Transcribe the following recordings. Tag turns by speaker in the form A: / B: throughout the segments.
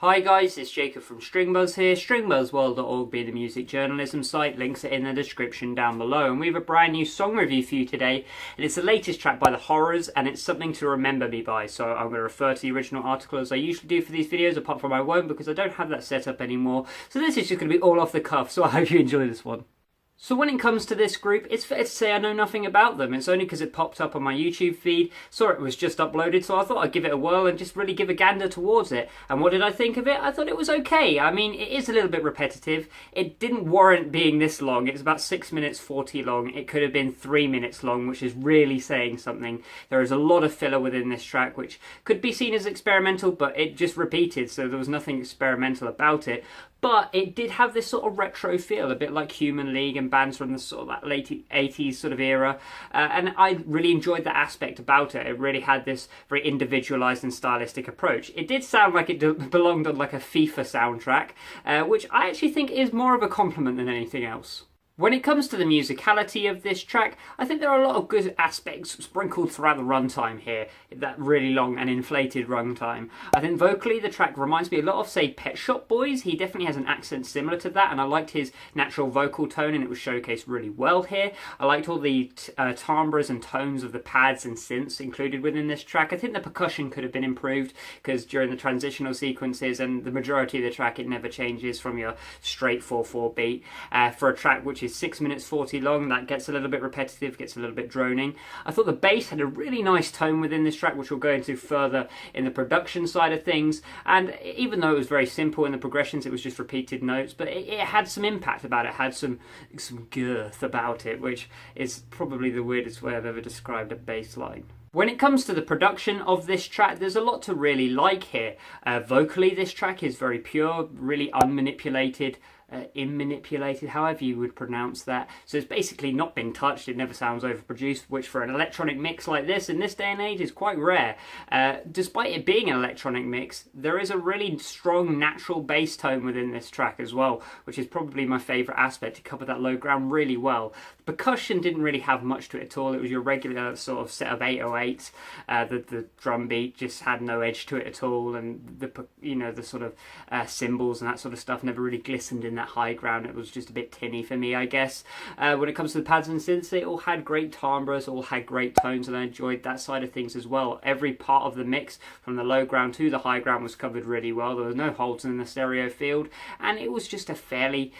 A: Hi guys, it's Jacob from Stringbuzz here, stringbuzzworld.org being the music journalism site, links are in the description down below, and we have a brand new song review for you today, and it's the latest track by The Horrors, and it's Something to Remember Me By, so I'm going to refer to the original article as I usually do for these videos, apart from I won't because I don't have that set up anymore, so this is just going to be all off the cuff, so I hope you enjoy this one. So when it comes to this group, it's fair to say I know nothing about them. It's only because it popped up on my YouTube feed, saw it was just uploaded, so I thought I'd give it a whirl and just really give a gander towards it. And what did I think of it? I thought it was okay. I mean, it is a little bit repetitive. It didn't warrant being this long. It's about 6 minutes 40 long. It could have been 3 minutes long, which is really saying something. There is a lot of filler within this track, which could be seen as experimental, but it just repeated, so there was nothing experimental about it. But it did have this sort of retro feel, a bit like Human League and bands from the sort of that late 80s sort of era. And I really enjoyed that aspect about it. It really had this very individualized and stylistic approach. It did sound like it belonged on like a FIFA soundtrack, which I actually think is more of a compliment than anything else. When it comes to the musicality of this track, I think there are a lot of good aspects sprinkled throughout the runtime here, that really long and inflated runtime. I think vocally the track reminds me a lot of, say, Pet Shop Boys. He definitely has an accent similar to that, and I liked his natural vocal tone, and it was showcased really well here. I liked all the timbres and tones of the pads and synths included within this track. I think the percussion could have been improved, because during the transitional sequences and the majority of the track, it never changes from your straight 4/4 beat. For a track which is 6 minutes 40 long, that gets a little bit repetitive, gets a little bit droning. I thought the bass had a really nice tone within this track, which we'll go into further in the production side of things, and even though it was very simple in the progressions, it was just repeated notes, but it had some impact about it, had some girth about it, which is probably the weirdest way I've ever described a bass line. When it comes to the production of this track, there's a lot to really like here. Vocally, this track is very pure, really unmanipulated, immanipulated, however you would pronounce that. So it's basically not been touched, it never sounds overproduced, which for an electronic mix like this in this day and age is quite rare. Despite it being an electronic mix, there is a really strong natural bass tone within this track as well, which is probably my favourite aspect. To cover that low ground really well. The percussion didn't really have much to it at all. It was your regular sort of set of 808s. The drum beat just had no edge to it at all, and the sort of cymbals and that sort of stuff never really glistened in that high ground. It was just a bit tinny for me, I guess. When it comes to the pads and synths, they all had great timbres, all had great tones, and I enjoyed that side of things as well. Every part of the mix, from the low ground to the high ground, was covered really well. There was no holes in the stereo field, and it was just a fairly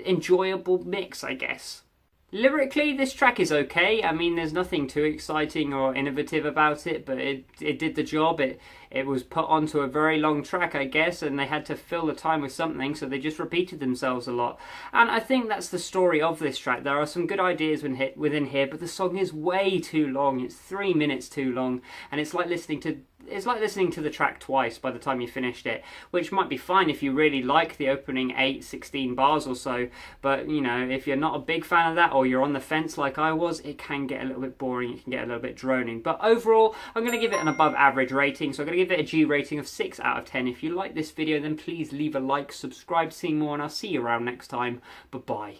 A: enjoyable mix, I guess. Lyrically, this track is okay. I mean, there's nothing too exciting or innovative about it, but it did the job. It was put onto a very long track, I guess, and they had to fill the time with something, so they just repeated themselves a lot. And I think that's the story of this track. There are some good ideas within here, but the song is way too long. It's 3 minutes too long, and it's like listening to the track twice by the time you finished it, which might be fine if you really like the opening 16 bars or so, but you know, if you're not a big fan of that, or you're on the fence like I was, it can get a little bit boring, it can get a little bit droning. But overall, I'm going to give it an above average rating, so I'm going to give it a G rating of 6 out of 10. If you like this video, then please leave a like, subscribe to see more, and I'll see you around next time. Bye-bye.